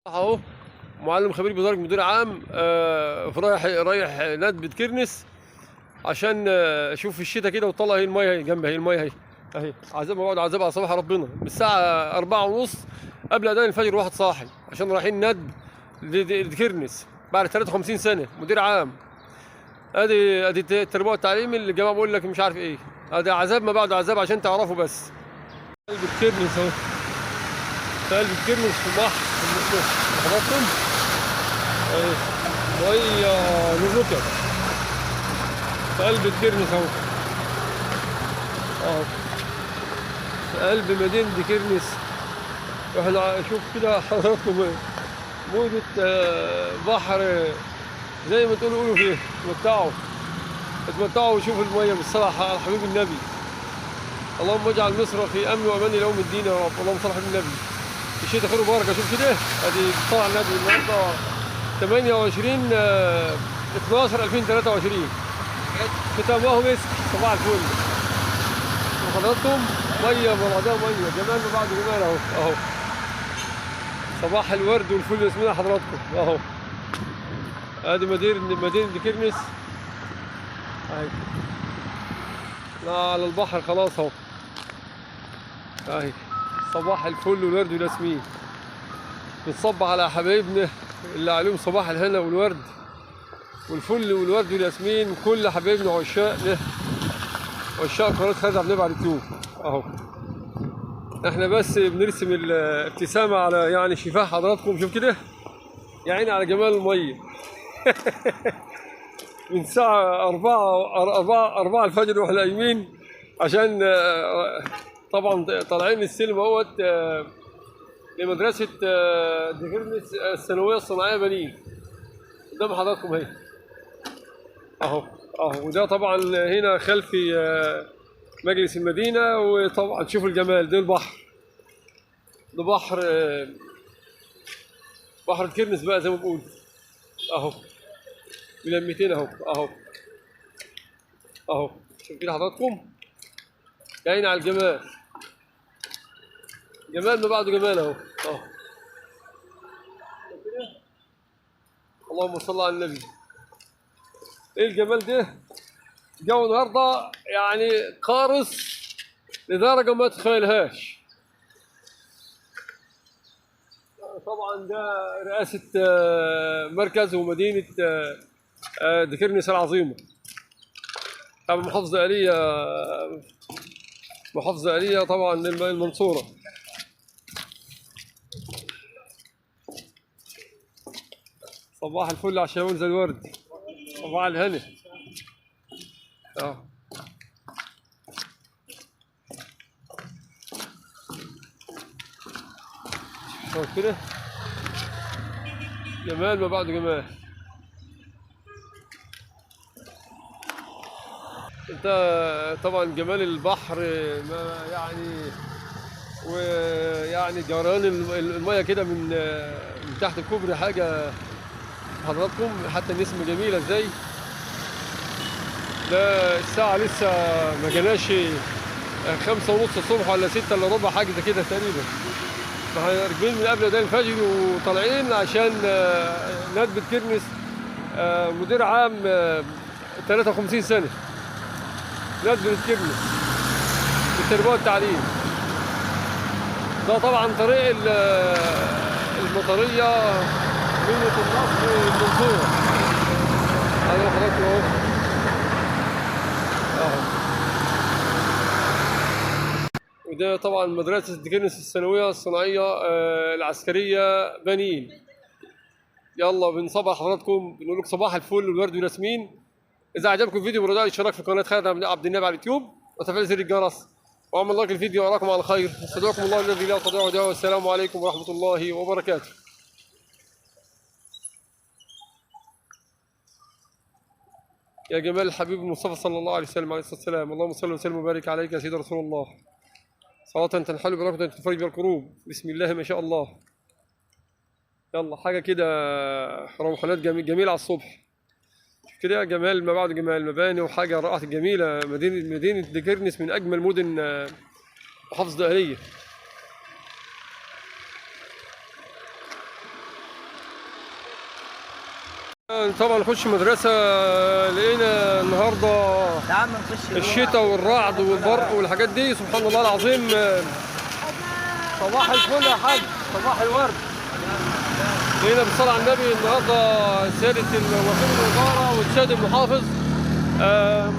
اهو معلم خبير بدرجة مدير عام رايح ندبة كرنس عشان اشوف الشتاء كده وطلع هي الميه جنبها هي الميه اهي عذاب موعد عذاب على صباح ربنا من الساعة 4:30 قبل أذان الفجر واحد صاحي عشان رايحين ندب لكرنس بعد 53 سنة مدير عام. ادي التربية والتعليم اللي الجماعة بقول لك مش عارف ايه. ادي عذاب ما بعد عذاب عشان تعرفوا بس. قلب كرنس اهو قلب كرنس في البحر حضراتكم اهي ميه للركب في قلب الكرنس اهو في قلب مدينة كرنس. احنا شوف كده حضراتكم موجة بحر زي ما قولوا فيه اتمتعوا وشوفوا الميه بالصلاة على حبيب النبي. اللهم اجعل مصر في امن وامان يوم الدين يا رب. اللهم صل على النبي. الشتاء خير وبركه. شوف كده ادي طلع النبي النهارده 28/12/2023 ختامه مسك صباح الفل. وحضراتكم ميه ما بعدها ميه جمال ما بعد جمال اهو صباح الورد والفل ياسمين حضراتكم اهو. ادي مدينة كرنس اهي على البحر خلاص اهو اهي صباح الفل والورد والياسمين. بنصب على حبايبنا اللي عليهم صباح الهنا والورد والفل والورد والياسمين كل حبايبنا عشاقنا عشاق قناة خالد عبد النبي على اليوتيوب اهو. احنا بس بنرسم الابتسامة على يعني شفاه حضراتكم. شوف كده يا عيني على جمال المية. من الساعة 4 الفجر واحنا قايمين عشان طبعا طالعين السلم اهوت لمدرسة كرنس الثانوية الصناعية بنين قدام حضراتكم اهي اهو وده طبعا هنا خلفي مجلس المدينة. وطبعا تشوفوا الجمال ده البحر ده بحر كرنس بقى زي ما بقول اهو بلمتين اهو شوف كده حضراتكم جايين على الجمال جمال ما بعده جمال اهو اللهم صل على النبي. ايه الجمال ده. جو النهارده يعني قارس لدرجه ما تتخيلهاش. طبعا ده رئاسه مركز ومدينه كرنس العظيمه. طبعا محافظه آلية طبعا المنصوره. صباح الفل على الشباب زي الورد. صباح الهنا شوف كده جمال ما بعد جمال. انت طبعا جمال البحر ما يعني ويعني جريان الميه كده من تحت الكوبري حاجه حضراتكم. حتى النسمه جميله ازاي. ده الساعه لسه ما جناش 5:30 الصبح ولا 6 الا ربع حاجه زي كده تقريبا. فاحنا راكبين من قبل ده الفجر وطالعين عشان ندبة كرنس مدير عام 53 سنة ندبة كرنس للتربية والتعليم. ده طبعا طريق المطرية مدينة النصر المنصورة. هذا حضراتكم اهو وده طبعا مدرسة كرنس الثانوية الصناعية العسكرية بنين. يلا بنصبح حضراتكم بنقول لكم صباح الفل والورد والياسمين. إذا عجبكم الفيديو برجاء الاشتراك في قناة خالد عبد النبي على اليوتيوب وتفعيل زر الجرس واعمل لايك الفيديو وأراكم على خير. استودعكم الله الذي لا تضيع ودائعه. والسلام عليكم ورحمة الله وبركاته. يا جمال الحبيب المصطفى صلى الله عليه وسلم عليه الصلاة والسلام. اللهم صل وسلم وبارك عليك يا سيدي رسول الله. صلاة تنحل بركة تفرج بالكروب. بسم الله ما شاء الله. يلا حاجة كده روحانات جميلة على الصبح. شوف كده جمال ما بعد جمال مباني وحاجة رائعة جميلة. مدينة كرنس من أجمل مدن محافظة آلية. طبعا نخش مدرسة، لقينا النهارده الشتاء والرعد والبرق والحاجات دي، سبحان الله العظيم. صباح الفل يا حاج، صباح الورد. لقينا بالصلاة على النبي النهارده سيادة وكيل الوزارة والسيد المحافظ،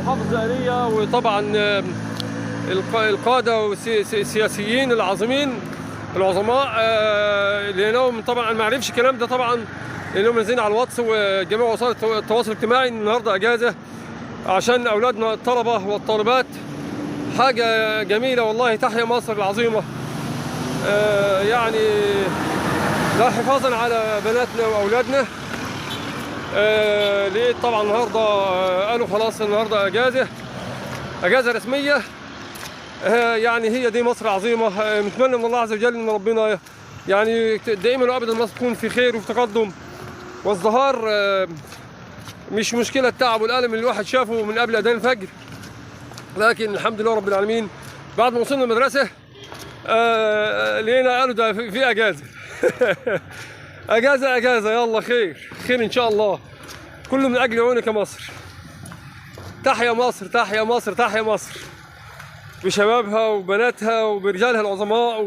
محافظ زقرية، وطبعا القادة والسياسيين العظيمين العظماء. لأنهم طبعا ما عرفش الكلام ده طبعا، لأنهم نازلين على الواتس وجميع وسائل التواصل الاجتماعي النهارده اجازه عشان اولادنا الطلبه والطالبات. حاجه جميله والله، تحيا مصر العظيمه. يعني ده حفاظا على بناتنا واولادنا. لقيت طبعا النهارده قالوا خلاص النهارده اجازه رسميه. يعني هي دي مصر العظيمه. نتمنى من الله عز وجل ان ربنا يعني دائما وابدا مصر تكون في خير وفي تقدم وازدهار. مش مشكله التعب والالم اللي الواحد شافه من قبل اذان الفجر، لكن الحمد لله رب العالمين بعد ما وصلنا المدرسه لقينا قالوا ده في اجازه. اجازه يلا خير ان شاء الله، كله من اجل عونك يا مصر. تحيا مصر، تحيا مصر، تحيا مصر بشبابها وبناتها وبرجالها العظماء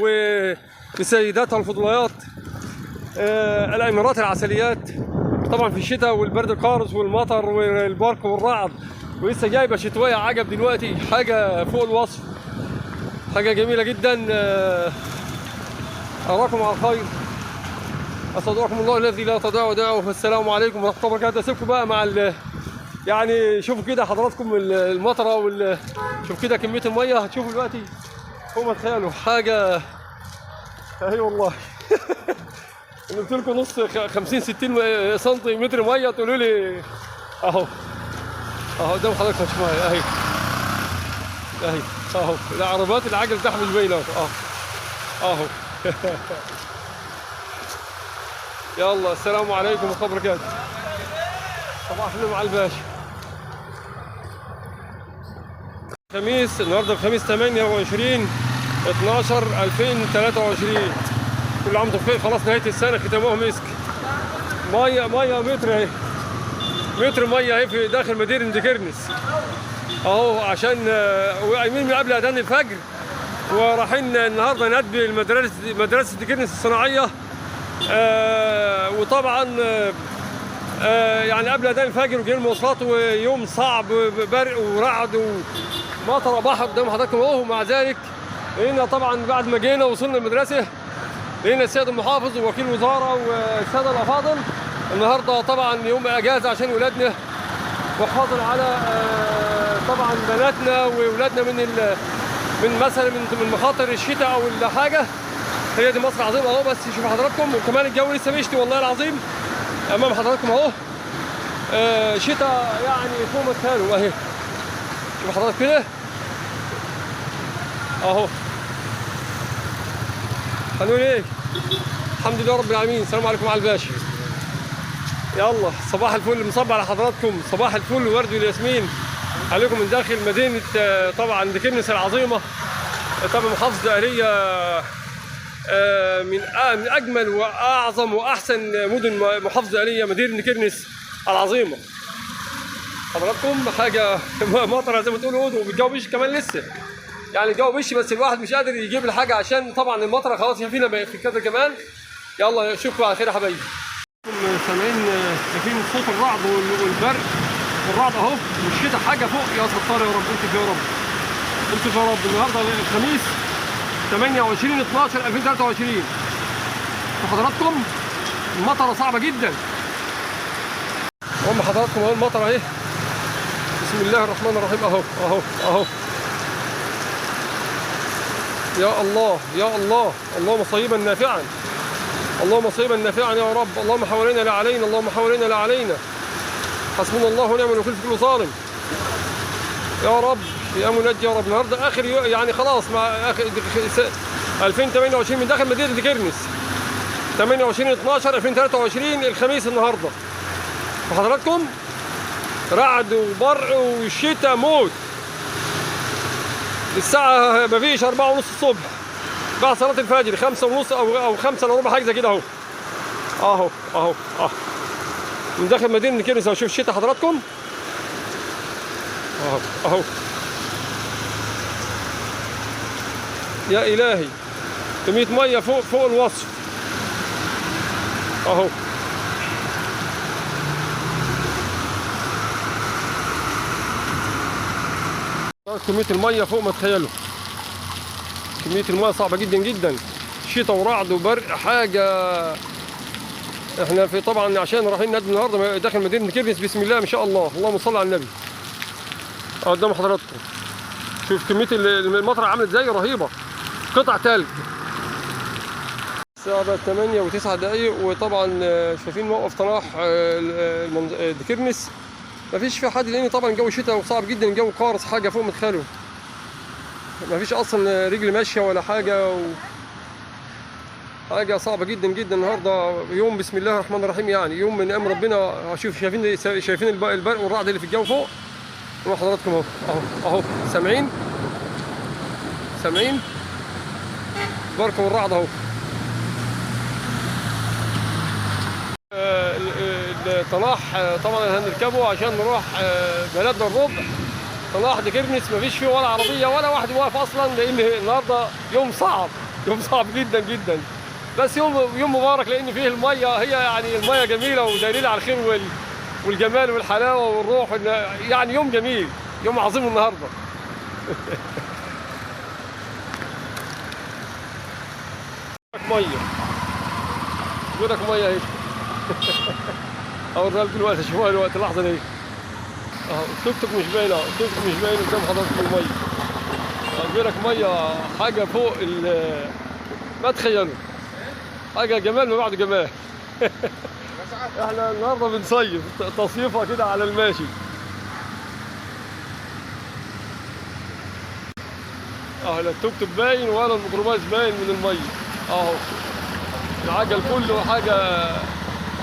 وبسيداتها الفضليات، الامارات العسليات. طبعا في الشتاء والبرد القارس والمطر والبرق والرعد، ولسه جايبه شتويه عجب دلوقتي، حاجه فوق الوصف، حاجه جميله جدا. اراكم على خير، استودعكم الله الذي لا تضيع ودائعه، والسلام عليكم ورحمه الله وبركاته. اسيبكم بقى مع يعني شوفوا كده حضراتكم المطره شوف كده كميه الميه، هتشوفوا دلوقتي فوق ما تخيلوا، حاجه اهي والله. قلت لكم نص 50 60 سنتيمتر ميه، تقولوا لي اهو قدام حضرتك مش ميه اهي اهو العربات العجل بتاعها مش باينه اهو. يلا السلام عليكم ورحمه الله وبركاته. صباح الخير مع الباشا. خميس، النهارده الخميس 28/12/2023. كل عام وانتم بخير. خلاص نهايه السنه، ختامها مسك. ميه متر اهي، متر ميه اهي في داخل مدينه ديكرنس اهو، عشان وقايمين من قبل اذان الفجر ورايحين النهارده ندبي مدرسه ديكرنس الصناعيه. وطبعا يعني قبل اذان الفجر وجايين المواصلات، ويوم صعب، برق ورعد ومطر بحر قدام حضراتكم اهو. ومع ذلك لقينا طبعا بعد ما جينا وصلنا المدرسه لقينا السيد المحافظ ووكيل الوزاره والساده الافاضل. النهارده طبعا يوم اجازه عشان ولادنا، وحفاظا على طبعا بناتنا واولادنا من مثلا من مخاطر الشتاء او الحاجه. هي دي مصر عظيمه اهو. بس شوفوا حضراتكم، وكمان الجو لسه بيشتي والله العظيم امام حضراتكم اهو. شتاء يعني فوق ما تخيلوا اهي. شوفوا حضرتك كده اهو. هنقول ايه؟ الحمد لله رب العالمين. السلام عليكم على الباشا. يلا صباح الفل، مصب على حضراتكم، صباح الفل والورد والياسمين عليكم من داخل مدينه طبعا ديكرنس العظيمه. طبعا محافظه زقريه من اجمل واعظم واحسن مدن محافظه زقريه، مدينه ديكرنس العظيمه. حضراتكم حاجه مطره زي ما تقولوا، والجو بيشي كمان لسه، يعني الجو بيشي بس الواحد مش قادر يجيب الحاجه عشان طبعا المطره خلاص فينا في الكادر كمان. يلا اشوفكم على خير يا حبايبي. سامعين شايفين صوت الرعد والبرق والرعد اهو، والشتاء حاجه فوق. يا ستار يا رب، انت يا رب، انت يا رب. النهارده الخميس 28/12/2023. وحضراتكم المطره صعبه جدا. هم حضراتكم اهو المطره اهي. بسم الله الرحمن الرحيم اهو. يا الله يا الله، اللهم صيبا نافعا، اللهم صيبا نافعا يا رب. اللهم حوالينا لا علينا، اللهم حوالينا لا علينا. حسبنا الله ونعم الوكيل في كل ظالم يا رب يا منجي يا رب. النهارده اخر يعني خلاص مع اخر 2028 من داخل مدينه ديكرنس. 28/12/2023 الخميس النهارده. وحضراتكم رعد وبرق والشتاء موت. الساعه مفيش 4:30 الصبح بعد صلاه الفجر، 5:30 او 5:15 حاجه زي كده اهو. من داخل مدينه كيرنس اهو. شوف الشتاء حضراتكم اهو اهو. يا الهي كميه ميه فوق الوصف اهو. كميه الميه فوق ما تخيلوا. كميه الميه صعبه جدا جدا. شتاء ورعد وبرق حاجه. احنا في طبعا عشان رايحين نادي النهارده داخل مدينه كيرنس. بسم الله ما شاء الله. اللهم صل على النبي. قدام حضراتكم شوف كميه المطر عامله ازاي رهيبه. قطع تلج. الساعه بقت 8 و9 دقايق. وطبعا شايفين موقف طناح كيرنس مفيش في حد لان طبعا الجو شتاء وصعب جدا. الجو قارص حاجه فوق متخيلوا. مفيش اصلا رجل ماشيه ولا حاجه حاجه صعبه جدا جدا. النهارده يوم بسم الله الرحمن الرحيم يعني يوم من امر ربنا. شوف شايفين البرق والرعد اللي في الجو فوق. حضراتكم اهو اهو سامعين البرق والرعد اهو. الطلاح طبعا هنركبه عشان نروح بلدنا الربع. طلاح كيرنس مفيش فيه ولا عربيه ولا واحد واقف اصلا لان النهارده يوم صعب جدا جدا. بس يوم مبارك لان فيه الميه. هي يعني الميه جميله ودليل على الخير والجمال والحلاوه والروح. يعني يوم جميل يوم عظيم النهارده. ميه بيقول لك ميه اهي. اوريها لكم دلوقتي. شوفوها دلوقتي اللحظه دي اهو. التوك توك مش باين اهو. التوك توك مش باين قدام حضراتكم الميه. بيقول لك ميه حاجه فوق ما تخيلوا. حاجه جمال ما بعد جمال. احنا النهارده بنصيف تصيفه كده على الماشي اهو. لا التوك توك باين ولا الميكروباص باين من الميه اهو. العجل كله حاجه.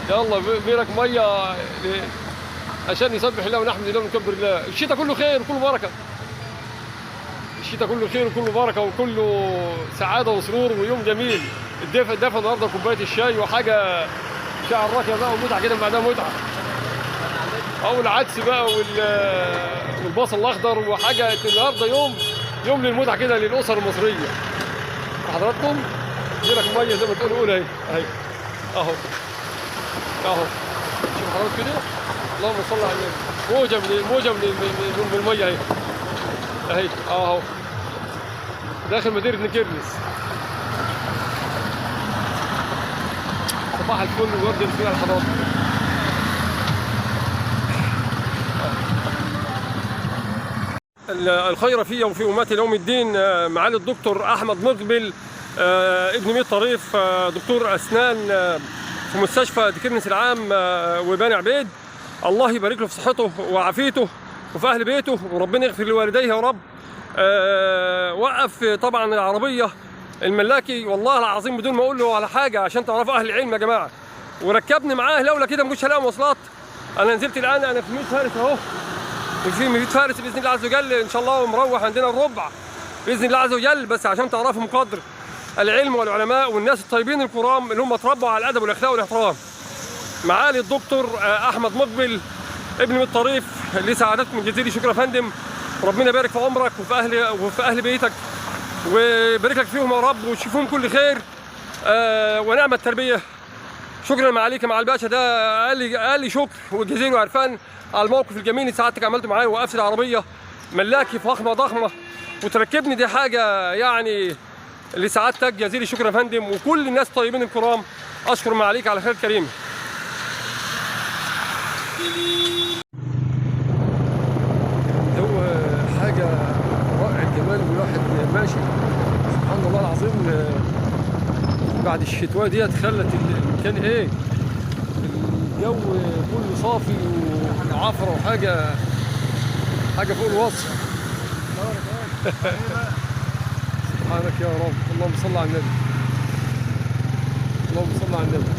يلا بيرك ميه عشان نسبح الله ونحمد الله ونكبر الله. الشتاء كله خير وكله بركه. الشتاء كله خير وكله بركه وكله سعاده وسرور ويوم جميل. الدفا النهارده كوبايه الشاي وحاجه شعر راكيه بقى ومتعه كده بعدها متعه. او العدس بقى والبصل الاخضر وحاجه. النهارده يوم للمتعه كده للاسر المصريه. حضراتكم بيقول لك ميه زي ما تقولوا اهي اهو شوف حضرتك كده. اللهم صل على النبي. موجه من الميه اهي اهو داخل مدينه كيرنس. صباح الفل والورد اللي فيها الحضاره. الخير في وفي أمات يوم الدين معالي الدكتور أحمد مقبل ابن ميت طريف دكتور أسنان في مستشفى كيرنس العام وبني عبيد. الله يبارك له في صحته وعافيته وفي أهل بيته وربنا يغفر لوالديه يا رب. وقف طبعا العربية الملاكي والله العظيم بدون ما أقول له على حاجة عشان تعرفوا أهل العلم يا جماعة. وركبني معاه لولا كده ما كنتش هلاقي مواصلات. أنا نزلت الآن أنا في 100 فارس أهو. في 100 فارس باذن الله عز وجل ان شاء الله ومروح عندنا الربع باذن الله عز وجل. بس عشان تعرفوا قدر العلم والعلماء والناس الطيبين الكرام اللي هم اتربوا على الادب والاخلاق والاحترام. معالي الدكتور احمد مقبل ابن ميت طريف لسعادتكم جزيلي شكرا يا فندم. ربنا يبارك في عمرك وفي اهل بيتك ويبارك لك فيهم يا رب وتشوفهم كل خير ونعم التربيه. شكرا معاليك مع الباشا ده قال لي شكر وجزيل وعرفان على الموقف الجميل اللي سعادتك عملته معايا. وقفت العربيه ملاكي فخمه ضخمه وتركبني. دي حاجه يعني لسعادتك جزيل شكرا يا فندم وكل الناس الطيبين الكرام. اشكر معاليك على خير كريم. هو حاجه رائع الجمال والواحد ماشي سبحان الله العظيم. بعد الشتويه ديت خلت المكان ايه الجو كله صافي وعفره وحاجه فوق الوصف. سبحانك يا رب. اللهم صل على النبي. اللهم صل على النبي.